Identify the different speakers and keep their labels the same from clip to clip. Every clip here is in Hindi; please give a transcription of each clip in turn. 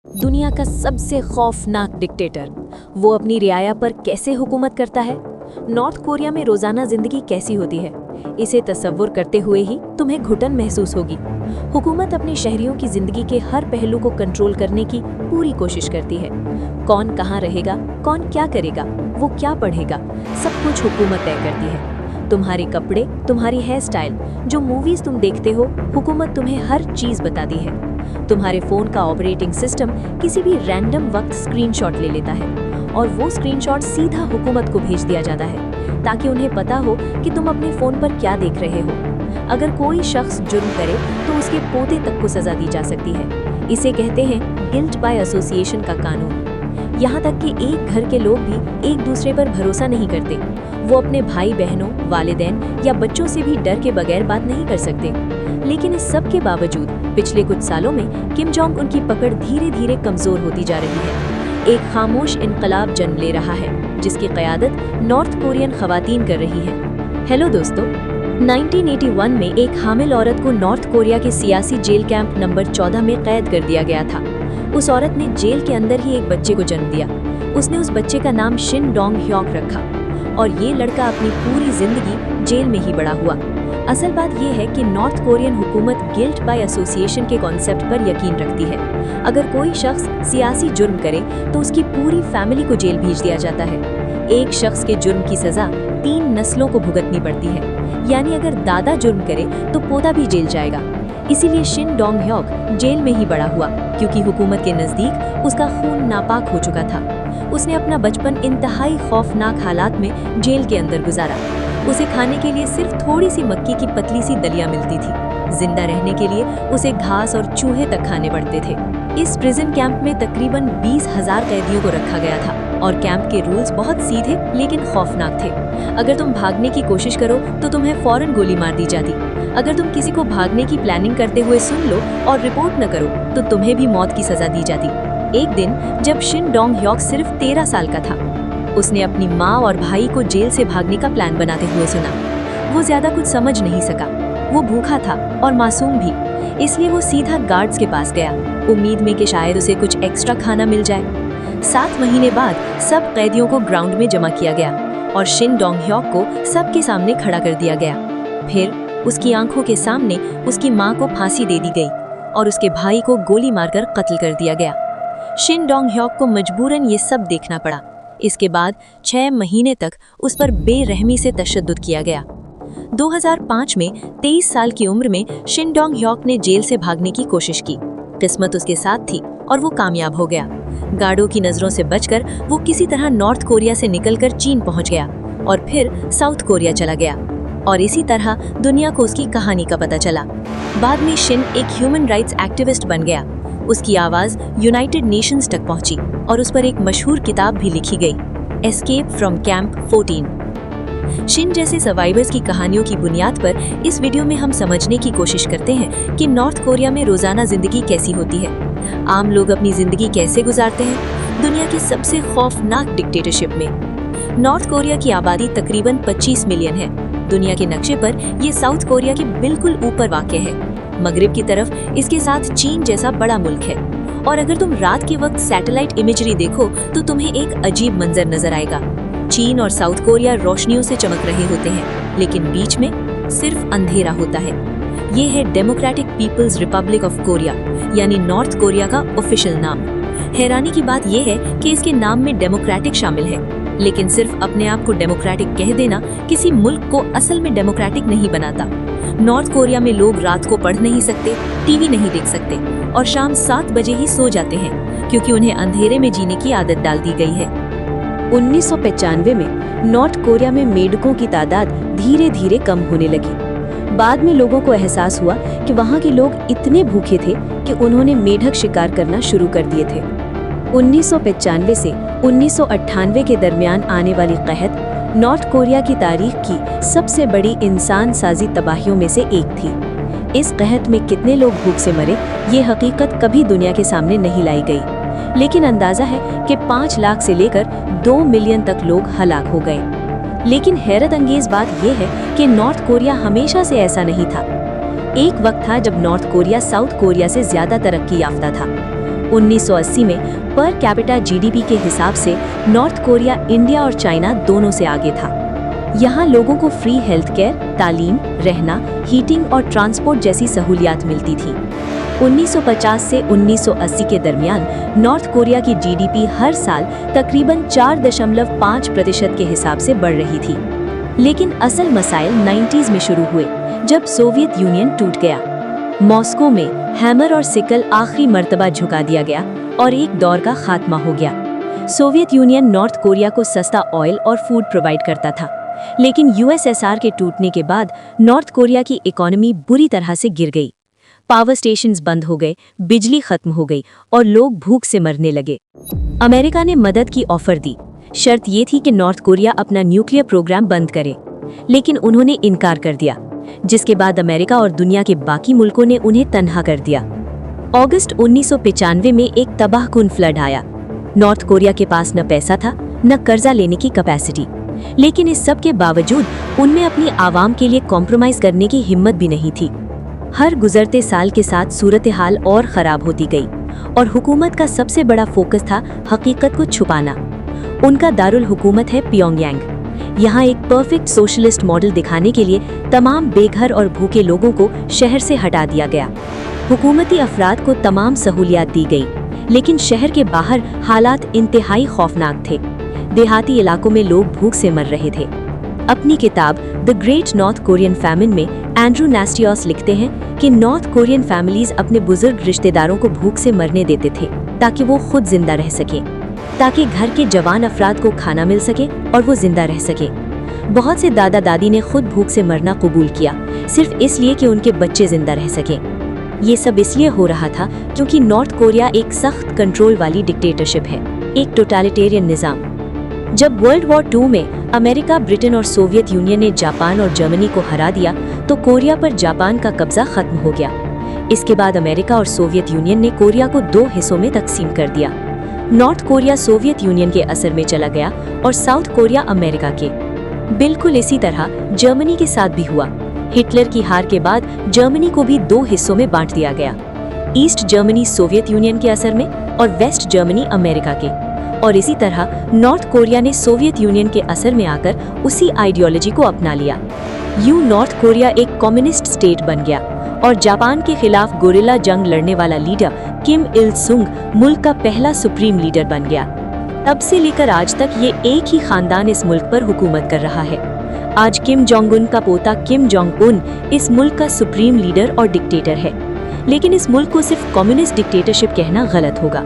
Speaker 1: दुनिया का सबसे खौफनाक डिक्टेटर वो अपनी रियाया पर कैसे हुकूमत करता है। नॉर्थ कोरिया में रोजाना जिंदगी कैसी होती है, इसे तसव्वुर करते हुए ही तुम्हें घुटन महसूस होगी। हुकूमत अपने शहरियों की जिंदगी के हर पहलू को कंट्रोल करने की पूरी कोशिश करती है। कौन कहाँ रहेगा, कौन क्या करेगा, वो क्या पढ़ेगा, सब कुछ हुकूमत तय करती है। तुम्हारे कपड़े, तुम्हारी हेयर स्टाइल, जो मूवीज तुम देखते हो, हुकूमत तुम्हें हर चीज बताती है। तुम्हारे फोन का ऑपरेटिंग सिस्टम किसी भी रैंडम वक्त स्क्रीनशॉट ले लेता है और वो स्क्रीनशॉट सीधा हुकूमत को भेज दिया जाता है ताकि उन्हें पता हो कि तुम अपने फोन पर क्या देख रहे हो। अगर कोई शख्स जुर्म करे तो उसके पोते तक को सजा दी जा सकती है। इसे कहते हैं गिल्ट बाय एसोसिएशन का कानून। यहाँ तक कि एक घर के लोग भी एक दूसरे पर भरोसा नहीं करते। वो अपने भाई बहनों, वालिदैन या बच्चों से भी डर के बगैर बात नहीं कर सकते। लेकिन इस सब के बावजूद पिछले कुछ सालों में किम जोंग उन की पकड़ धीरे धीरे कमजोर होती जा रही है। एक खामोश इनकलाब जन्म ले रहा है जिसकी क़यादत नॉर्थ कोरियन खवातीन कर रही हैं। हेलो दोस्तों, 1981 में एक हामिल औरत को नॉर्थ कोरिया के सियासी जेल कैंप नंबर 14 में कैद कर दिया गया था। उस औरत ने जेल के अंदर ही एक बच्चे को जन्म दिया। उसने उस बच्चे का नाम शिन डोंग ह्योक रखा और ये लड़का अपनी पूरी जिंदगी जेल में ही बड़ा हुआ। असल बात यह है कि नॉर्थ कोरियन हुकूमत गिल्ट बाय एसोसिएशन के कॉन्सेप्ट पर यकीन रखती है। अगर कोई शख्स सियासी जुर्म करे तो उसकी पूरी फैमिली को जेल भेज दिया जाता है। एक शख्स के जुर्म की सजा 3 नस्लों को भुगतनी पड़ती है, यानी अगर दादा जुर्म करे तो पोता भी जेल जाएगा। इसीलिए शिन डोंग ह्योक जेल में ही बड़ा हुआ, क्योंकि हुकूमत के नज़दीक उसका खून नापाक हो चुका था। उसने अपना बचपन इंतहाई खौफनाक हालात में जेल के अंदर गुजारा। उसे खाने के लिए सिर्फ थोड़ी सी मक्की की पतली सी दलिया मिलती थी। जिंदा रहने के लिए उसे घास और चूहे तक खाने पड़ते थे। इस प्रिजन कैंप में तकरीबन 20,000 कैदियों को रखा गया था और कैंप के रूल्स बहुत सीधे लेकिन खौफनाक थे। अगर तुम भागने की कोशिश करो तो तुम्हें फौरन गोली मार दी जाती। अगर तुम किसी को भागने की प्लानिंग करते हुए सुन लो और रिपोर्ट न करो तो तुम्हें भी मौत की सजा दी जाती। एक दिन जब शिन डोंग ह्योक सिर्फ 13 साल का था, उसने अपनी माँ और भाई को जेल से भागने का प्लान बनाते हुए सुना। वो ज्यादा कुछ समझ नहीं सका। वो भूखा था और मासूम भी, इसलिए वो सीधा गार्ड्स के पास गया, उम्मीद में कि शायद उसे कुछ एक्स्ट्रा खाना मिल जाए। 7 महीने बाद सब कैदियों को ग्राउंड में जमा किया गया और शिन डोंग ह्योक को सबके सामने खड़ा कर दिया गया। फिर उसकी आंखों के सामने उसकी माँ को फांसी दे दी गई और उसके भाई को गोली मारकर कत्ल कर दिया गया। शिन डोंग ह्योक को मजबूरन ये सब देखना पड़ा। इसके बाद 6 महीने तक उस पर बेरहमी से तशद्दुद किया गया। 2005 में 23 साल की उम्र में शिन डोंग ह्योक ने जेल से भागने की कोशिश की। किस्मत उसके साथ थी और वो कामयाब हो गया। गार्डों की नजरों से बचकर वो किसी तरह नॉर्थ कोरिया से निकलकर चीन पहुंच गया और फिर साउथ कोरिया चला गया। और इसी तरह दुनिया को उसकी कहानी का पता चला। बाद में शिन एक ह्यूमन राइट्स एक्टिविस्ट बन गया। उसकी आवाज यूनाइटेड नेशंस तक पहुंची और उस पर एक मशहूर किताब भी लिखी गई, एस्केप फ्रॉम कैंप 14। शिन जैसे सर्वाइवर्स की कहानियों की बुनियाद पर इस वीडियो में हम समझने की कोशिश करते हैं कि नॉर्थ कोरिया में रोजाना जिंदगी कैसी होती है, आम लोग अपनी जिंदगी कैसे गुजारते हैं दुनिया की सबसे खौफनाक डिक्टेटरशिप में। नॉर्थ कोरिया की आबादी तकरीबन 25 मिलियन है। दुनिया के नक्शे पर ये साउथ कोरिया के बिल्कुल ऊपर वाक़ है। मगरिब की तरफ इसके साथ चीन जैसा बड़ा मुल्क है। और अगर तुम रात के वक्त सैटेलाइट इमेजरी देखो तो तुम्हें एक अजीब मंजर नजर आएगा। चीन और साउथ कोरिया रोशनियों से चमक रहे होते हैं, लेकिन बीच में सिर्फ अंधेरा होता है। ये है Democratic People's Republic of Korea, यानी नॉर्थ कोरिया का ऑफिशियल नाम। हैरानी की बात यह है कि इसके नाम में डेमोक्रेटिक शामिल है, लेकिन सिर्फ अपने आप को डेमोक्रेटिक कह देना किसी मुल्क को असल में डेमोक्रेटिक नहीं बनाता। नॉर्थ कोरिया में लोग रात को पढ़ नहीं सकते, टीवी नहीं देख सकते और शाम 7 बजे ही सो जाते हैं, क्योंकि उन्हें अंधेरे में जीने की आदत डाल दी गई है। 1995 में नॉर्थ कोरिया में मेढकों की तादाद धीरे धीरे कम होने लगी। बाद में लोगों को एहसास हुआ कि वहाँ के लोग इतने भूखे थे कि उन्होंने मेढक शिकार करना शुरू कर दिए थे। 1995 से 1998 के दरमियान आने वाली कहत नॉर्थ कोरिया की तारीख की सबसे बड़ी इंसान साजी तबाहियों में से एक थी। इस कहत में कितने लोग भूख से मरे, ये हकीकत कभी दुनिया के सामने नहीं लाई गई, लेकिन अंदाजा है कि 5 लाख से लेकर 2 मिलियन तक लोग हलाक हो गए। लेकिन हैरत अंगेज बात यह है कि नॉर्थ कोरिया हमेशा से ऐसा नहीं था। एक वक्त था जब नॉर्थ कोरिया साउथ कोरिया से ज्यादा तरक्की याफ्ता था। 1980 में पर कैपिटा जीडीपी के हिसाब से नॉर्थ कोरिया इंडिया और चाइना दोनों से आगे था। यहाँ लोगों को फ्री हेल्थ केयर, तालीम, रहना, हीटिंग और ट्रांसपोर्ट जैसी सहूलियात मिलती थी। 1950 से 1980 के दरमियान नॉर्थ कोरिया की जीडीपी हर साल तकरीबन 4.5% के हिसाब से बढ़ रही थी। लेकिन असल मसाइल 90s में शुरू हुए, जब सोवियत यूनियन टूट गया। मॉस्को में हैमर और सिकल आखिरी मर्तबा झुका दिया गया और एक दौर का खात्मा हो गया। सोवियत यूनियन नॉर्थ कोरिया को सस्ता ऑयल और फूड प्रोवाइड करता था, लेकिन यूएसएसआर के टूटने के बाद नॉर्थ कोरिया की इकोनॉमी बुरी तरह से गिर गई। पावर स्टेशंस बंद हो गए, बिजली खत्म हो गई और लोग भूख से मरने लगे। अमेरिका ने मदद की ऑफर दी। शर्त ये थी कि नॉर्थ कोरिया अपना न्यूक्लियर प्रोग्राम बंद करे, लेकिन उन्होंने इनकार कर दिया, जिसके बाद अमेरिका और दुनिया के बाकी मुल्कों ने उन्हें तन्हा कर दिया। अगस्त 1995 में एक तबाहकुन फ्लड आया। नॉर्थ कोरिया के पास न पैसा था, न कर्जा लेने की कैपेसिटी, लेकिन इस सब के बावजूद उनमें अपनी आवाम के लिए कॉम्प्रोमाइज करने की हिम्मत भी नहीं थी। हर गुजरते साल के साथ सूरत हाल और खराब होती गई और हुकूमत का सबसे बड़ा फोकस था हकीकत को छुपाना। उनका दारुल हुकूमत है प्योंगयांग। यहाँ एक परफेक्ट सोशलिस्ट मॉडल दिखाने के लिए तमाम बेघर और भूखे लोगों को शहर से हटा दिया गया। हुकूमती अफराद को तमाम सहूलियात दी गई, लेकिन शहर के बाहर हालात इंतहाई खौफनाक थे। देहाती इलाकों में लोग भूख से मर रहे थे। अपनी किताब the great north Korean famine में एंड्रू नास्टियोस लिखते हैं कि नॉर्थ कोरियन फैमिलीज अपने बुजुर्ग रिश्तेदारों को भूख से मरने देते थे ताकि वो खुद जिंदा रह सके, ताकि घर के जवान अफराद को खाना मिल सके और वो जिंदा रह सके। बहुत से दादा दादी ने खुद भूख से मरना कबूल किया, सिर्फ इसलिए कि उनके बच्चे जिंदा रह सके। ये सब इसलिए हो रहा था क्योंकि नॉर्थ कोरिया एक सख्त कंट्रोल वाली डिक्टेटरशिप है, एक टोटलिटेरियन निज़ाम। जब वर्ल्ड वॉर 2 में अमेरिका, ब्रिटेन और सोवियत यूनियन ने जापान और जर्मनी को हरा दिया तो कोरिया पर जापान का कब्जा खत्म हो गया। इसके बाद अमेरिका और सोवियत यूनियन ने कोरिया को 2 हिस्सों में तकसीम कर दिया। नॉर्थ कोरिया सोवियत यूनियन के असर में चला गया और साउथ कोरिया अमेरिका के। बिल्कुल इसी तरह जर्मनी के साथ भी हुआ। हिटलर की हार के बाद जर्मनी को भी 2 हिस्सों में बांट दिया गया, ईस्ट जर्मनी सोवियत यूनियन के असर में और वेस्ट जर्मनी अमेरिका के। और इसी तरह नॉर्थ कोरिया ने सोवियत यूनियन के असर में आकर उसी आइडियोलॉजी को अपना लिया। यूं नॉर्थ कोरिया एक कम्युनिस्ट स्टेट बन गया और जापान के खिलाफ गोरिल्ला जंग लड़ने वाला लीडर किम इल सुंग मुल्क का पहला सुप्रीम लीडर बन गया। तब से लेकर आज तक ये एक ही खानदान इस मुल्क पर हुकूमत कर रहा है। आज किम जोंग उन का पोता किम जोंग उन इस मुल्क का सुप्रीम लीडर और डिक्टेटर है। लेकिन इस मुल्क को सिर्फ कम्युनिस्ट डिक्टेटरशिप कहना गलत होगा,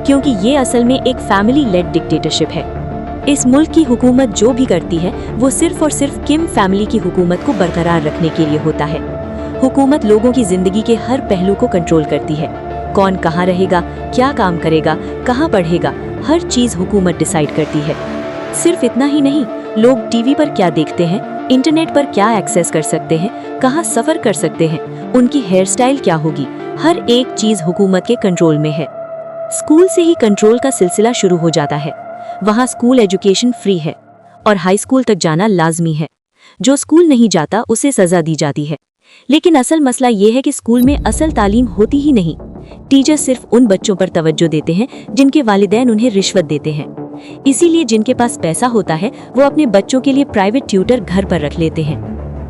Speaker 1: क्योंकि ये असल में एक फैमिली लेड डिक्टेटरशिप है। इस मुल्क की हुकूमत जो भी करती है वो सिर्फ और सिर्फ किम फैमिली की हुकूमत को बरकरार रखने के लिए होता है। हुकूमत लोगों की जिंदगी के हर पहलू को कंट्रोल करती है। कौन कहाँ रहेगा, क्या काम करेगा, कहाँ पढ़ेगा, हर चीज हुकूमत डिसाइड करती है। सिर्फ इतना ही नहीं, लोग टीवी पर क्या देखते हैं, इंटरनेट पर क्या एक्सेस कर सकते हैं, कहाँ सफर कर सकते हैं, उनकी हेयर स्टाइल क्या होगी, हर एक चीज हुकूमत के कंट्रोल में है। स्कूल से ही कंट्रोल का सिलसिला शुरू हो जाता है। वहाँ स्कूल एजुकेशन फ्री है और हाई स्कूल तक जाना लाजमी है। जो स्कूल नहीं जाता उसे सजा दी जाती है। लेकिन असल मसला ये है कि स्कूल में असल तालीम होती ही नहीं। टीचर सिर्फ उन बच्चों पर तवज्जो देते हैं जिनके वालिदैन उन्हें रिश्वत देते हैं। इसीलिए जिनके पास पैसा होता है वो अपने बच्चों के लिए प्राइवेट ट्यूटर घर पर रख लेते हैं।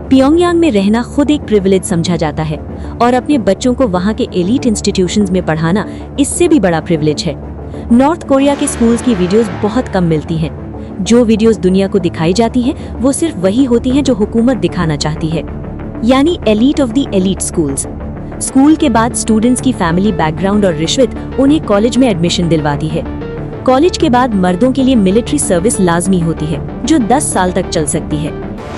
Speaker 1: प्योंगयांग में रहना खुद एक प्रिविलेज समझा जाता है और अपने बच्चों को वहाँ के एलीट इंस्टीट्यूशंस में पढ़ाना इससे भी बड़ा प्रिविलेज है। नॉर्थ कोरिया के स्कूल्स की वीडियोस बहुत कम मिलती हैं। जो वीडियोस दुनिया को दिखाई जाती हैं वो सिर्फ वही होती हैं जो हुकूमत दिखाना चाहती है, यानी elite of the elite schools. School के बाद स्टूडेंट्स की फैमिली बैकग्राउंड और रिश्वत उन्हें कॉलेज में एडमिशन दिलवाती है। कॉलेज के बाद मर्दों के लिए मिलिट्री सर्विस लाजमी होती है जो 10 साल तक चल सकती है।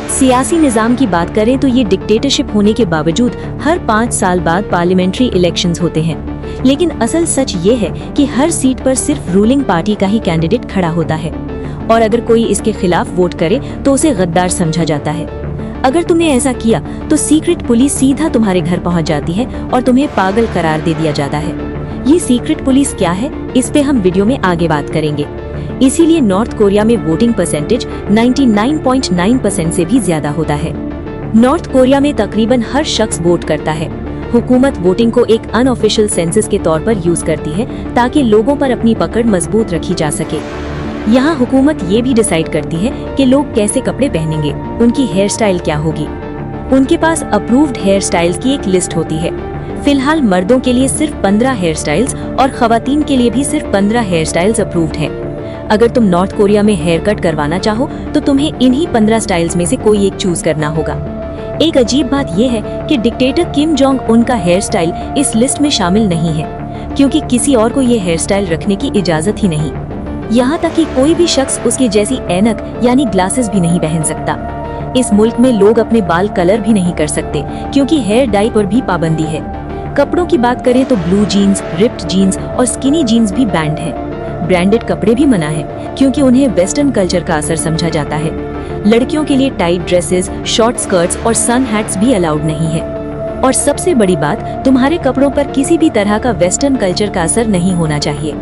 Speaker 1: सियासी निज़ाम की बात करें तो ये डिक्टेटरशिप होने के बावजूद हर 5 साल बाद पार्लियामेंट्री इलेक्शंस होते हैं। लेकिन असल सच ये है कि हर सीट पर सिर्फ रूलिंग पार्टी का ही कैंडिडेट खड़ा होता है और अगर कोई इसके खिलाफ वोट करे तो उसे गद्दार समझा जाता है। अगर तुमने ऐसा किया तो सीक्रेट पुलिस सीधा तुम्हारे घर पहुंच जाती है और तुम्हें पागल करार दे दिया जाता है। ये सीक्रेट पुलिस क्या है, इस पे हम वीडियो में आगे बात करेंगे। इसीलिए नॉर्थ कोरिया में वोटिंग परसेंटेज 99.9% से भी ज्यादा होता है। नॉर्थ कोरिया में तकरीबन हर शख्स वोट करता है हुकूमत वोटिंग को एक अनऑफिशियल सेंसस के तौर पर यूज करती है ताकि लोगों पर अपनी पकड़ मजबूत रखी जा सके। यहाँ हुकूमत ये भी डिसाइड करती है कि लोग कैसे कपड़े पहनेंगे, उनकी हेयर स्टाइल क्या होगी। उनके पास अप्रूव्ड हेयर स्टाइल्स की एक लिस्ट होती है। फिलहाल मर्दों के लिए सिर्फ 15 हेयर स्टाइल्स और खवातीन के लिए भी सिर्फ 15 हेयर स्टाइल्स अप्रूव्ड हैं। अगर तुम नॉर्थ कोरिया में हेयर कट करवाना चाहो तो तुम्हें इन्हीं 15 स्टाइल्स में से कोई एक चूज करना होगा। एक अजीब बात यह है कि डिक्टेटर किम जोंग उन का हेयर स्टाइल इस लिस्ट में शामिल नहीं है, क्योंकि किसी और को ये हेयर स्टाइल रखने की इजाजत ही नहीं। यहाँ तक कि कोई भी शख्स उसकी जैसी ऐनक यानी ग्लासेस भी नहीं पहन सकता। इस मुल्क में लोग अपने बाल कलर भी नहीं कर सकते, क्योंकि हेयर डाई पर भी पाबंदी है। कपड़ों की बात करें तो ब्लू जीन्स, रिप्ड जीन्स और स्किनी जीन्स भी बैंड है। ब्रांडेड कपड़े भी मना है, क्योंकि उन्हें वेस्टर्न कल्चर का असर समझा जाता है। लड़कियों के लिए टाइट ड्रेसेस, शॉर्ट स्कर्ट्स और सन हैट्स भी अलाउड नहीं है। और सबसे बड़ी बात, तुम्हारे कपड़ों पर किसी भी तरह का वेस्टर्न कल्चर का असर नहीं होना चाहिए।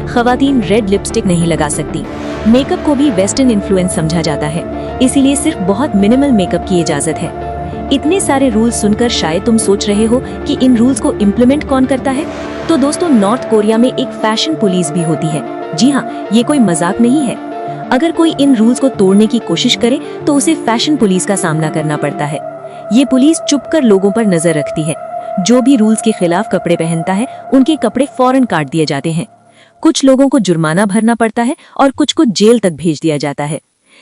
Speaker 1: खवातीन रेड लिपस्टिक नहीं लगा सकती। मेकअप को भी वेस्टर्न इन्फ्लुएंस समझा जाता है, इसीलिए सिर्फ बहुत मिनिमल मेकअप की इजाजत है। इतने सारे रूल्स सुनकर शायद तुम सोच रहे हो कि इन रूल्स को इम्प्लीमेंट कौन करता है। तो दोस्तों, नॉर्थ कोरिया में एक फैशन पुलिस भी होती है। जी हाँ, ये कोई मजाक नहीं है। अगर कोई इन रूल्स को तोड़ने की कोशिश करे तो उसे फैशन पुलिस का सामना करना पड़ता है। ये पुलिस चुपकर लोगों पर नजर रखती है। जो भी रूल्स के खिलाफ कपड़े पहनता है, उनके कपड़े फौरन काट दिए जाते हैं। कुछ लोगों को जुर्माना भरना पड़ता है और कुछ को जेल तक भेज दिया जाता है।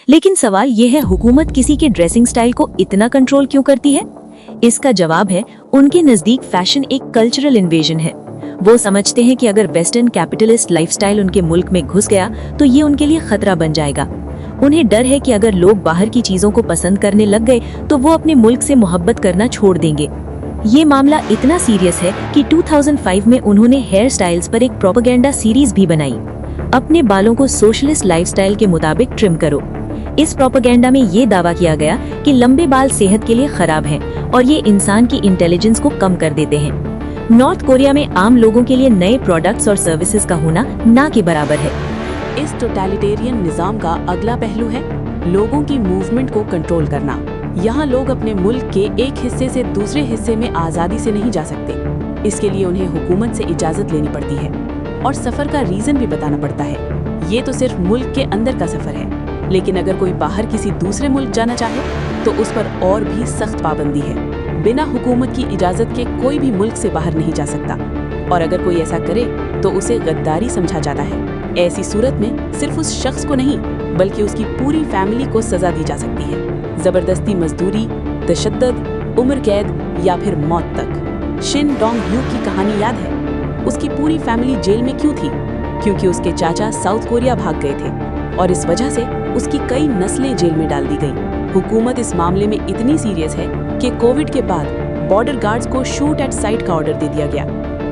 Speaker 1: लेकिन सवाल यह है, हुकूमत किसी के ड्रेसिंग स्टाइल को इतना कंट्रोल क्यों करती है? इसका जवाब है, उनके नजदीक फैशन एक कल्चरल इन्वेजन है। वो समझते हैं कि अगर वेस्टर्न कैपिटलिस्ट लाइफस्टाइल उनके मुल्क में घुस गया तो ये उनके लिए खतरा बन जाएगा। उन्हें डर है कि अगर लोग बाहर की चीजों को पसंद करने लग गए तो वो अपने मुल्क से मोहब्बत करना छोड़ देंगे। ये मामला इतना सीरियस है कि 2005 में उन्होंने हेयर स्टाइल्स पर एक प्रोपेगेंडा सीरीज भी बनाई। अपने बालों को सोशलिस्ट लाइफस्टाइल के मुताबिक ट्रिम करो। इस प्रोपेगेंडा में ये दावा किया गया कि लंबे बाल सेहत के लिए खराब हैं और ये इंसान की इंटेलिजेंस को कम कर देते हैं। नॉर्थ कोरिया में आम लोगों के लिए नए प्रोडक्ट्स और सर्विसेज का होना ना के बराबर है।
Speaker 2: इस टोटलिटेरियन निजाम का अगला पहलू है लोगों की मूवमेंट को कंट्रोल करना। यहाँ लोग अपने मुल्क के एक हिस्से से दूसरे हिस्से में आज़ादी से नहीं जा सकते। इसके लिए उन्हें हुकूमत से इजाज़त लेनी पड़ती है और सफ़र का रीज़न भी बताना पड़ता है। ये तो सिर्फ मुल्क के अंदर का सफ़र है, लेकिन अगर कोई बाहर किसी दूसरे मुल्क जाना चाहे तो उस पर और भी सख्त पाबंदी है। बिना हुकूमत की इजाज़त के कोई भी मुल्क से बाहर नहीं जा सकता, और अगर कोई ऐसा करे तो उसे गद्दारी समझा जाता है। ऐसी सूरत में सिर्फ उस शख्स को नहीं बल्कि उसकी पूरी फैमिली को सजा दी जा सकती है। जबरदस्ती मजदूरी, तशद्दुद, उम्र कैद या फिर मौत तक। शिन डोंग ह्यू की कहानी याद है? उसकी पूरी फैमिली जेल में क्यों थी? क्योंकि उसके चाचा साउथ कोरिया भाग गए थे और इस वजह से उसकी कई नस्लें जेल में डाल दी गई। हुकूमत इस मामले में इतनी सीरियस है कि कोविड के बाद बॉर्डर गार्ड्स को शूट एट साइट का ऑर्डर दे दिया गया,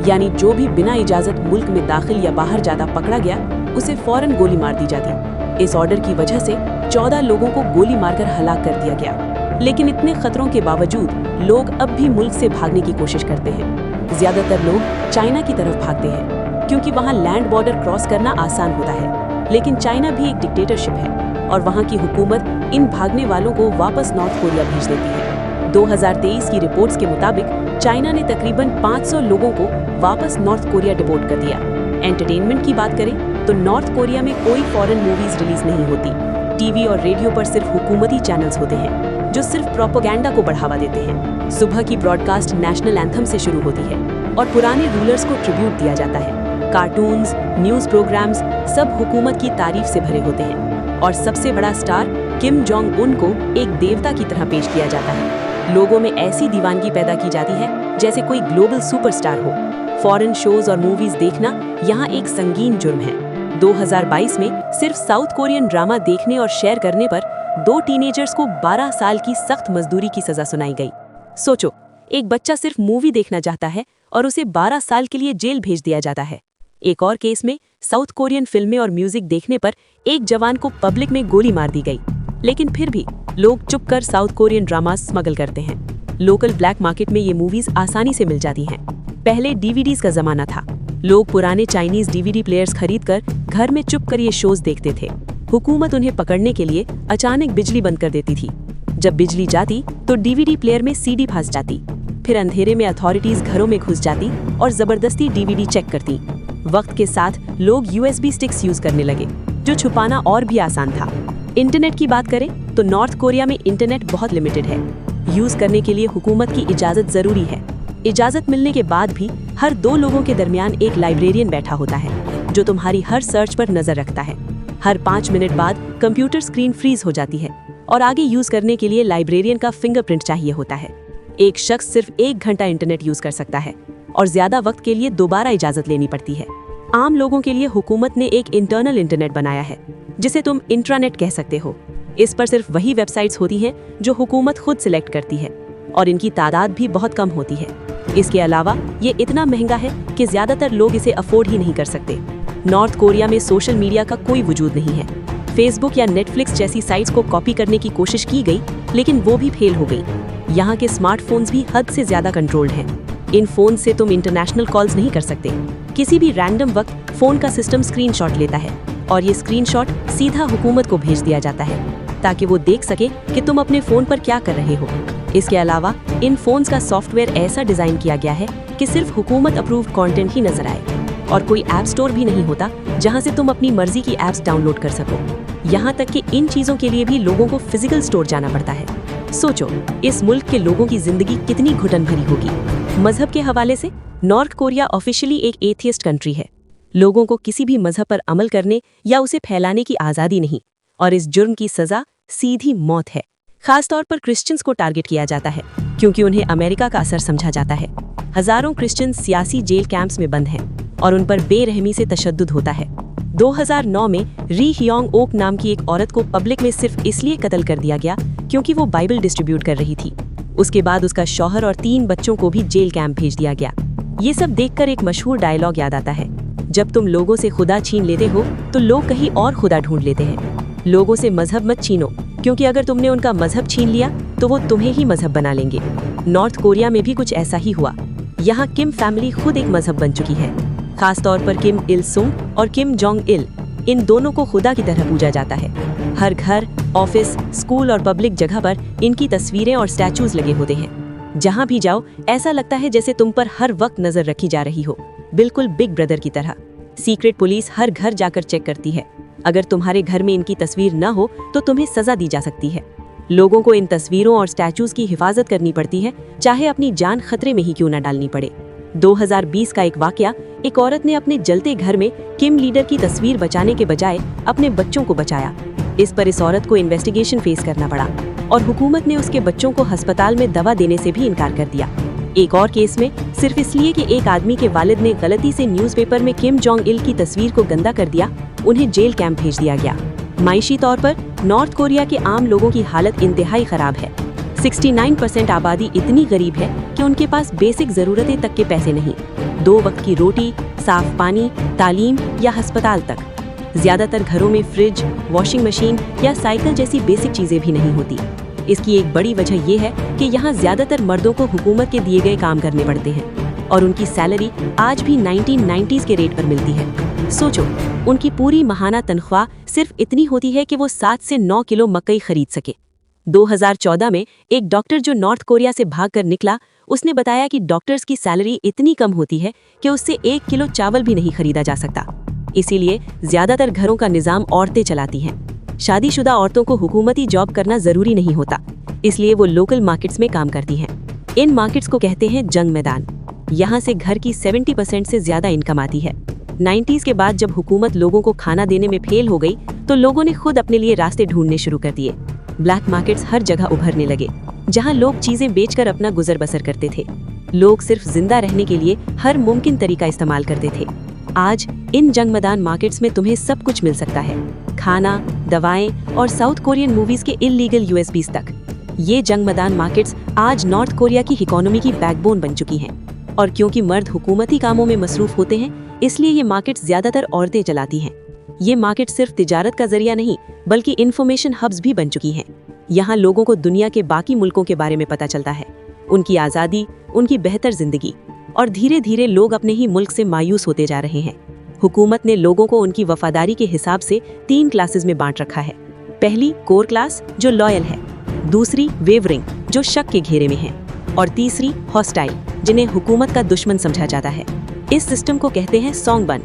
Speaker 2: यानी जो भी बिना इजाजत मुल्क में दाखिल या बाहर जाता पकड़ा गया उसे फौरन गोली मार दी जाती। इस ऑर्डर की वजह से 14 लोगों को गोली मारकर हलाक कर दिया गया। लेकिन इतने खतरों के बावजूद लोग अब भी मुल्क से भागने की कोशिश करते हैं। ज्यादातर लोग चाइना की तरफ भागते हैं क्योंकि वहाँ लैंड बॉर्डर क्रॉस करना आसान होता है। लेकिन चाइना भी एक डिक्टेटरशिप है और वहाँ की हुकूमत इन भागने वालों को वापस नॉर्थ कोरिया भेज देती है। 2023 की रिपोर्ट्स के मुताबिक चाइना ने तकरीबन 500 लोगों को वापस नॉर्थ कोरिया डिपोर्ट कर दिया। एंटरटेनमेंट की बात करें तो नॉर्थ कोरिया में कोई फॉरेन मूवीज रिलीज नहीं होती। टीवी और रेडियो पर सिर्फ हुकूमती चैनल्स होते हैं जो सिर्फ प्रोपेगेंडा को बढ़ावा देते हैं। सुबह की ब्रॉडकास्ट नेशनल एंथम से शुरू होती है और पुराने रूलर्स को ट्रिब्यूट दिया जाता है। कार्टून्स, न्यूज प्रोग्राम्स सब हुकूमत की तारीफ से भरे होते हैं और सबसे बड़ा स्टार किम जोंग उन को एक देवता की तरह पेश किया जाता है। लोगों में ऐसी दीवानगी पैदा की जाती है जैसे कोई ग्लोबल सुपरस्टार हो। फॉरेन शोज और मूवीज देखना यहाँ एक संगीन जुर्म है। 2022 में सिर्फ साउथ कोरियन ड्रामा देखने और शेयर करने पर 2 टीनेजर्स को 12 साल की सख्त मजदूरी की सजा सुनाई गई। सोचो, एक बच्चा सिर्फ मूवी देखना चाहता है और उसे 12 साल के लिए जेल भेज दिया जाता है। एक और केस में साउथ कोरियन फिल्में और म्यूजिक देखने पर एक जवान को पब्लिक में गोली मार दी गई। लेकिन फिर भी लोग चुपकर साउथ कोरियन ड्रामा स्मगल करते हैं। लोकल ब्लैक मार्केट में ये मूवीज आसानी से मिल जाती हैं। पहले डीवीडीज का जमाना था। लोग पुराने चाइनीज डीवीडी प्लेयर्स खरीदकर घर में चुपकर ये शोज देखते थे। हुकूमत उन्हें पकड़ने के लिए अचानक बिजली बंद कर देती थी। जब बिजली जाती तो डीवीडी प्लेयर में सीडी फंस जाती। फिर अंधेरे में अथॉरिटीज घरों में घुस जाती और जबरदस्ती डीवीडी चेक करती। वक्त के साथ लोग यूएसबी स्टिक्स यूज करने लगे, जो छुपाना और भी आसान था। इंटरनेट की बात करें तो नॉर्थ कोरिया में इंटरनेट बहुत लिमिटेड है। यूज करने के लिए हुकूमत की इजाजत जरूरी है। इजाजत मिलने के बाद भी हर 2 लोगों के दरमियान एक लाइब्रेरियन बैठा होता है, जो तुम्हारी हर सर्च पर नजर रखता है। हर 5 मिनट बाद कंप्यूटर स्क्रीन फ्रीज हो जाती है और आगे यूज करने के लिए लाइब्रेरियन का फिंगरप्रिंट चाहिए होता है। एक शख्स सिर्फ 1 घंटा इंटरनेट यूज कर सकता है और ज्यादा वक्त के लिए दोबारा इजाजत लेनी पड़ती है। आम लोगों के लिए हुकूमत ने एक इंटरनल इंटरनेट बनाया है, जिसे तुम इंट्रानेट कह सकते हो। इस पर सिर्फ वही वेबसाइट्स होती हैं जो हुकूमत खुद सिलेक्ट करती है और इनकी तादाद भी बहुत कम होती है। इसके अलावा ये इतना महंगा है कि ज्यादातर लोग इसे अफोर्ड ही नहीं कर सकते। नॉर्थ कोरिया में सोशल मीडिया का कोई वजूद नहीं है। फेसबुक या नेटफ्लिक्स जैसी साइट्स को कॉपी करने की कोशिश की गई, लेकिन वो भी फेल हो गई। यहाँ के स्मार्टफोन्स भी हद से ज्यादा कंट्रोल्ड हैं। इन फोन से तुम इंटरनेशनल कॉल्स नहीं कर सकते। किसी भी रैंडम वक्त फोन का सिस्टम स्क्रीनशॉट लेता है और ये स्क्रीनशॉट सीधा हुकूमत को भेज दिया जाता है, ताकि वो देख सके कि तुम अपने फोन पर क्या कर रहे हो। इसके अलावा इन फोन्स का सॉफ्टवेयर ऐसा डिजाइन किया गया है कि सिर्फ हुकूमत अप्रूव्ड कंटेंट ही नजर आए और कोई ऐप स्टोर भी नहीं होता जहां से तुम अपनी मर्जी की ऐप्स डाउनलोड कर सको। यहाँ तक कि इन चीजों के लिए भी लोगों को फिजिकल स्टोर जाना पड़ता है। सोचो, इस मुल्क के लोगों की जिंदगी कितनी घुटन भरी होगी। मजहब के हवाले से नॉर्थ कोरिया ऑफिशियली एक एथियस्ट कंट्री है। लोगों को किसी भी मजहब पर अमल करने या उसे फैलाने की आज़ादी नहीं, और इस जुर्म की सजा सीधी मौत है। खासतौर पर क्रिश्चियंस को टारगेट किया जाता है, क्योंकि उन्हें अमेरिका का असर समझा जाता है। हजारों क्रिश्चियन सियासी जेल कैंप्स में बंद हैं और उन पर बेरहमी से तशद्दुद होता है। 2009 में री हियोंग ओक नाम की एक औरत को पब्लिक में सिर्फ इसलिए कत्ल कर दिया गया क्योंकि वो बाइबल डिस्ट्रीब्यूट कर रही थी। उसके बाद उसका शौहर और 3 बच्चों को भी जेल कैंप भेज दिया गया। ये सब देखकर एक मशहूर डायलॉग याद आता है, जब तुम लोगों से खुदा छीन लेते हो तो लोग कहीं और खुदा ढूंढ लेते हैं। लोगों से मजहब मत छीनो, क्योंकि अगर तुमने उनका मजहब छीन लिया तो वो तुम्हें ही मजहब बना लेंगे। नॉर्थ कोरिया में भी कुछ ऐसा ही हुआ। यहाँ किम फैमिली खुद एक मजहब बन चुकी है। खासतौर पर किम इल सुंग और किम जोंग इल, इन दोनों को खुदा की तरह पूजा जाता है। हर घर, ऑफिस, स्कूल और पब्लिक जगह पर इनकी तस्वीरें और स्टैचूज लगे होते हैं। जहाँ भी जाओ ऐसा लगता है जैसे तुम पर हर वक्त नजर रखी जा रही हो, बिल्कुल बिग ब्रदर की तरह। सीक्रेट पुलिस हर घर जाकर चेक करती है। अगर तुम्हारे घर में इनकी तस्वीर न हो तो तुम्हें सजा दी जा सकती है। लोगों को इन तस्वीरों और स्टैचूज की हिफाजत करनी पड़ती है, चाहे अपनी जान खतरे में ही क्यों न डालनी पड़े। 2020 का एक वाकया, एक औरत ने अपने जलते घर में किम लीडर की तस्वीर बचाने के बजाय अपने बच्चों को बचाया। इस पर इस औरत को इन्वेस्टिगेशन फेस करना पड़ा और हुकूमत ने उसके बच्चों को अस्पताल में दवा देने से भी इनकार कर दिया। एक और केस में सिर्फ इसलिए कि एक आदमी के वालिद ने गलती से न्यूज़पेपर में किम जोंग इल की तस्वीर को गंदा कर दिया, उन्हें जेल कैंप भेज दिया गया। माइशी तौर पर नॉर्थ कोरिया के आम लोगों की हालत इंतहाई खराब है। 69% आबादी इतनी गरीब है कि उनके पास बेसिक जरूरतें तक के पैसे नहीं। 2 वक्त की रोटी, साफ पानी, तालीम या अस्पताल तक। ज्यादातर घरों में फ्रिज, वॉशिंग मशीन या साइकिल जैसी बेसिक चीजें भी नहीं होती। इसकी एक बड़ी वजह यह है कि यहाँ ज्यादातर मर्दों को हुकूमत के दिए गए काम करने पड़ते हैं और उनकी सैलरी आज भी 1990s के रेट पर मिलती है। सोचो, उनकी पूरी माहाना तनख्वाह सिर्फ इतनी होती है कि वो 7 से 9 किलो मकई खरीद सके। 2014 में एक डॉक्टर जो नॉर्थ कोरिया से भागकर निकला, उसने बताया कि डॉक्टर्स की सैलरी इतनी कम होती है कि उससे 1 किलो चावल भी नहीं खरीदा जा सकता। इसीलिए ज्यादातर घरों का निजाम औरतें चलाती हैं। शादीशुदा औरतों को हुकूमती जॉब करना जरूरी नहीं होता, इसलिए वो लोकल मार्केट्स में काम करती हैं। इन मार्केट्स को कहते हैं जंग मैदान। यहाँ से घर की 70% से ज्यादा इनकम आती है। 90s के बाद जब हुकूमत लोगों को खाना देने में फेल हो गई तो लोगों ने खुद अपने लिए रास्ते ढूंढने शुरू कर दिए। ब्लैक मार्केट्स हर जगह उभरने लगे, जहाँ लोग चीजें बेचकर अपना गुजर बसर करते थे। लोग सिर्फ जिंदा रहने के लिए हर मुमकिन तरीका इस्तेमाल करते थे। आज इन जंग मैदान मार्केट्स में तुम्हें सब कुछ मिल सकता है, खाना, दवाएं और साउथ कोरियन मूवीज के इल्लीगल यूएसबीज तक। ये जंग मैदान मार्केट्स आज नॉर्थ कोरिया की इकोनॉमी की बैकबोन बन चुकी हैं। और क्योंकि मर्द हुकूमती कामों में मसरूफ होते हैं, इसलिए ये मार्केट्स ज्यादातर औरतें चलाती हैं। ये मार्केट सिर्फ तिजारत का जरिया नहीं, बल्कि इंफॉर्मेशन हब्स भी बन चुकी हैं। यहाँ लोगों को दुनिया के बाकी मुल्कों के बारे में पता चलता है, उनकी आज़ादी, उनकी बेहतर जिंदगी, और धीरे धीरे लोग अपने ही मुल्क से मायूस होते जा रहे हैं। हुकूमत ने लोगों को उनकी वफादारी के हिसाब से 3 क्लासेस में बांट रखा है। पहली कोर क्लास, जो लॉयल है। दूसरी वेवरिंग, जो शक के घेरे में है। और तीसरी हॉस्टाइल, जिन्हें हुकूमत का दुश्मन समझा जाता है। इस सिस्टम को कहते हैं सॉन्गबन।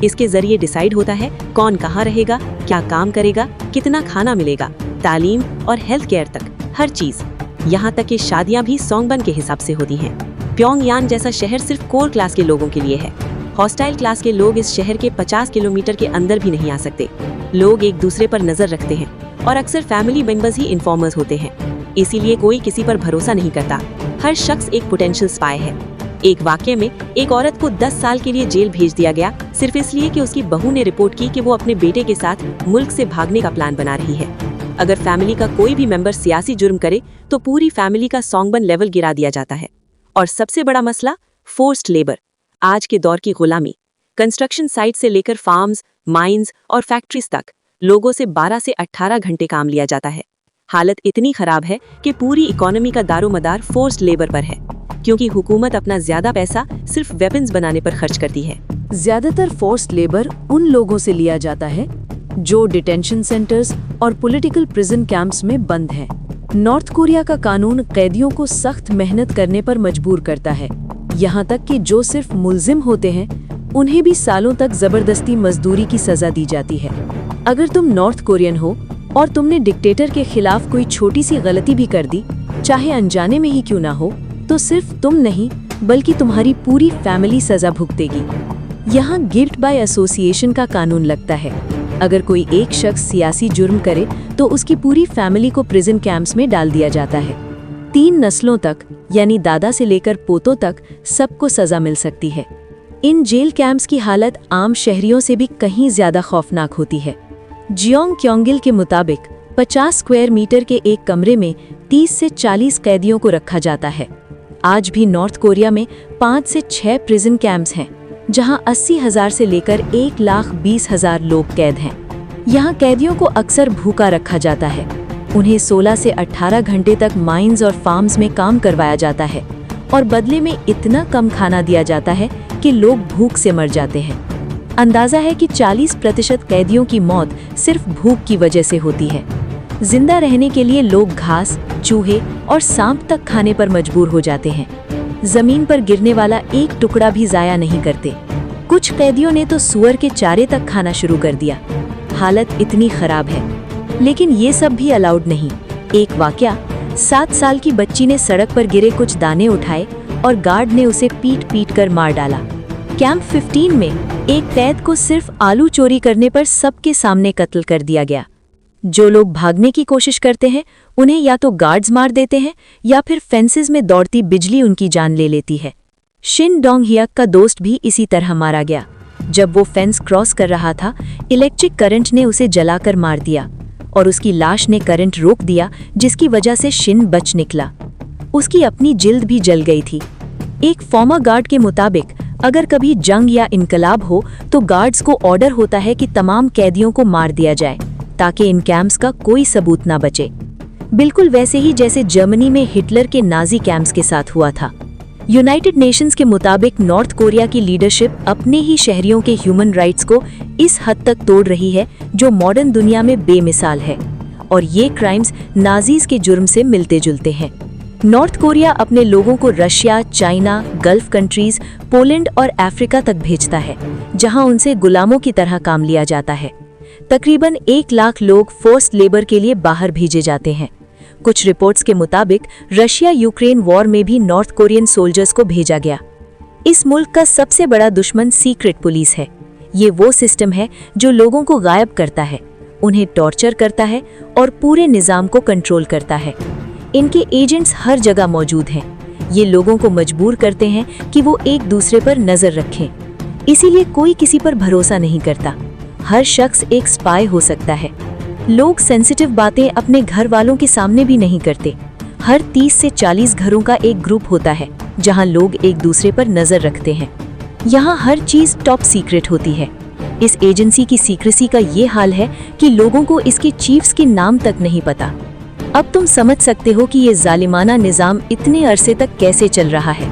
Speaker 2: इसके जरिए डिसाइड होता है कौन कहाँ रहेगा, क्या काम करेगा, कितना खाना मिलेगा, तालीम और हेल्थ केयर तक हर चीज। यहाँ तक कि शादियाँ भी सॉन्गबन के हिसाब से होती हैं। प्योंगयांग जैसा शहर सिर्फ कोर क्लास के लोगों के लिए है। हॉस्टाइल क्लास के लोग इस शहर के 50 किलोमीटर के अंदर भी नहीं आ सकते। लोग एक दूसरे पर नजर रखते हैं और अक्सर फैमिली मेंबर्स ही इन्फॉर्मर्स होते हैं। इसीलिए कोई किसी पर भरोसा नहीं करता। हर शख्स एक पोटेंशियल स्पाई है। एक वाकये में एक औरत को 10 साल के लिए जेल भेज दिया गया सिर्फ इसलिए कि उसकी बहू ने रिपोर्ट की कि वो अपने बेटे के साथ मुल्क से भागने का प्लान बना रही है। अगर फैमिली का कोई भी मेंबर सियासी जुर्म करे तो पूरी फैमिली का सॉन्गबन लेवल गिरा दिया जाता है। और सबसे बड़ा मसला फोर्स्ड लेबर, आज के दौर की गुलामी। कंस्ट्रक्शन साइट से लेकर फार्म्स, माइंस और फैक्ट्रीज तक लोगों से 12 से 18 घंटे काम लिया जाता है। हालत इतनी खराब है कि पूरी इकोनॉमी का दारोमदार फोर्स्ड लेबर पर है, क्योंकि हुकूमत अपना ज्यादा पैसा सिर्फ वेपन्स बनाने पर खर्च करती है।
Speaker 1: ज्यादातर फोर्स्ड लेबर उन लोगों से लिया जाता है जो डिटेंशन सेंटर्स और पॉलिटिकल प्रिजन कैंप्स में बंद हैं। नॉर्थ कोरिया का कानून कैदियों को सख्त मेहनत करने पर मजबूर करता है, यहाँ तक कि जो सिर्फ मुल्जिम होते हैं उन्हें भी सालों तक जबरदस्ती मजदूरी की सजा दी जाती है। अगर तुम नॉर्थ कोरियन हो और तुमने डिक्टेटर के खिलाफ कोई छोटी सी गलती भी कर दी, चाहे अनजाने में ही क्यों ना हो, तो सिर्फ तुम नहीं बल्कि तुम्हारी पूरी फैमिली सजा भुगतेगी। यहाँ गिल्ट बाय एसोसिएशन का कानून लगता है। अगर कोई एक शख्स सियासी जुर्म करे तो उसकी पूरी फैमिली को प्रिजन कैंप्स में डाल दिया जाता है। 3 नस्लों तक, यानी दादा से लेकर पोतों तक, सबको सजा मिल सकती है। इन जेल कैंप्स की हालत आम शहरियों से भी कहीं ज्यादा खौफनाक होती है। जियोंग क्योंगिल के मुताबिक 50 स्क्वायर मीटर के एक कमरे में 30 से 40 कैदियों को रखा जाता है। आज भी नॉर्थ कोरिया में 5 से 6 प्रिजन कैंप्स हैं, जहां 80,000 से लेकर 1,20,000 लोग कैद हैं। यहाँ कैदियों को अक्सर भूखा रखा जाता है। उन्हें 16 से 18 घंटे तक माइंस और फार्म्स में काम करवाया जाता है और बदले में इतना कम खाना दिया जाता है कि लोग भूख से मर जाते हैं। अंदाजा है कि 40% कैदियों की मौत सिर्फ भूख की वजह से होती है। जिंदा रहने के लिए लोग घास, चूहे और सांप तक खाने पर मजबूर हो जाते हैं। जमीन पर गिरने वाला एक टुकड़ा भी जाया नहीं करते। कुछ कैदियों ने तो सुअर के चारे तक खाना शुरू कर दिया। हालत इतनी खराब है, लेकिन ये सब भी अलाउड नहीं। एक वाकया, 7 साल की बच्ची ने सड़क पर गिरे कुछ दाने उठाए और गार्ड ने उसे पीट कर मार डाला। कैंप 15 में एक कैद को सिर्फ आलू चोरी करने पर सबके सामने कत्ल कर दिया गया। जो लोग भागने की कोशिश करते हैं उन्हें या तो गार्ड्स मार देते हैं या फिर फेंसेस में दौड़ती बिजली उनकी जान ले लेती है। शिन डोंग हियक का दोस्त भी इसी तरह मारा गया। जब वो फेंस क्रॉस कर रहा था, इलेक्ट्रिक करंट ने उसे जलाकर मार दिया और उसकी लाश ने करंट रोक दिया, जिसकी वजह से शिन बच निकला। उसकी अपनी जिल्द भी जल गई थी। एक फॉर्मर गार्ड के मुताबिक अगर कभी जंग या इनकलाब हो तो गार्ड्स को ऑर्डर होता है कि तमाम कैदियों को मार दिया जाए ताकि इन कैंप्स का कोई सबूत ना बचे। बिल्कुल वैसे ही जैसे जर्मनी में हिटलर के नाजी कैंप्स के साथ हुआ था। यूनाइटेड नेशंस के मुताबिक नॉर्थ कोरिया की लीडरशिप अपने ही शहरियों के ह्यूमन राइट्स को इस हद तक तोड़ रही है जो मॉडर्न दुनिया में बेमिसाल है, और ये क्राइम्स नाजीज के जुर्म से मिलते जुलते हैं। नॉर्थ कोरिया अपने लोगों को Russia, China, gulf countries, Poland और अफ्रीका तक भेजता है, जहां उनसे गुलामों की तरह काम लिया जाता है। तकरीबन 1 लाख लोग फोर्स्ड लेबर के लिए बाहर भेजे जाते हैं। कुछ रिपोर्ट्स के मुताबिक रशिया यूक्रेन वॉर में भी नॉर्थ कोरियन सोल्जर्स को भेजा गया। इस मुल्क का सबसे बड़ा दुश्मन सीक्रेट पुलिस है। ये वो सिस्टम है जो लोगों को गायब करता है, उन्हें टॉर्चर करता है और पूरे निज़ाम को कंट्रोल करता है। इनके एजेंट्स हर जगह मौजूद हैं। ये लोगों को मजबूर करते हैं कि वो एक दूसरे पर नजर रखें। इसीलिए कोई किसी पर भरोसा नहीं करता। हर शख्स एक स्पाई हो सकता है। लोग सेंसिटिव बातें अपने घर वालों के सामने भी नहीं करते। हर 30 से 40 घरों का एक ग्रुप होता है जहां लोग एक दूसरे पर नजर रखते हैं। यहाँ हर चीज टॉप सीक्रेट होती है। इस एजेंसी की सीक्रेसी का ये हाल है कि लोगों को इसके चीफ्स के नाम तक नहीं पता। अब तुम समझ सकते हो कि ये जालिमाना निज़ाम इतने अरसे तक कैसे चल रहा है।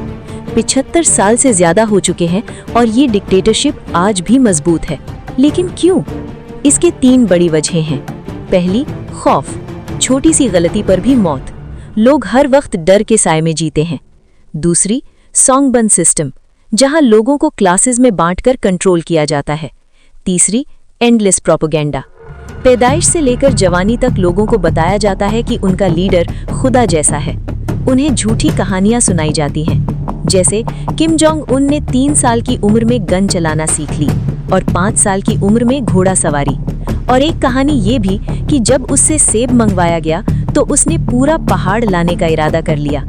Speaker 1: 75 साल से ज्यादा हो चुके हैं और ये डिक्टेटरशिप आज भी मजबूत है। लेकिन क्यों? इसके 3 बड़ी वजहें हैं। पहली, खौफ, छोटी सी गलती पर भी मौत। लोग हर वक्त डर के साए में जीते हैं। दूसरी, सॉन्गबंद सिस्टम, जहां लोगों को क्लासेस में बांटकर कंट्रोल किया जाता है। तीसरी, एंडलेस प्रोपेगेंडा, पैदाइश से लेकर जवानी तक लोगों को बताया जाता है कि उनका लीडर खुदा जैसा है। उन्हें झूठी कहानियां सुनाई जाती हैं, जैसे किम जोंग उन ने 3 साल की उम्र में गन चलाना सीख ली और 5 साल की उम्र में घोड़ा सवारी। और एक कहानी ये भी कि जब उससे सेब मंगवाया गया तो उसने पूरा पहाड़ लाने का इरादा कर लिया।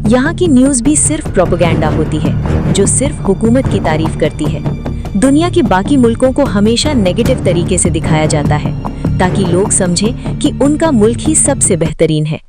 Speaker 1: यहाँ की न्यूज़ भी सिर्फ प्रोपेगेंडा होती है, जो सिर्फ हुकूमत की तारीफ करती है। दुनिया के बाकी मुल्कों को हमेशा नेगेटिव तरीके से दिखाया जाता है, ताकि लोग समझें कि उनका मुल्क ही सबसे बेहतरीन है।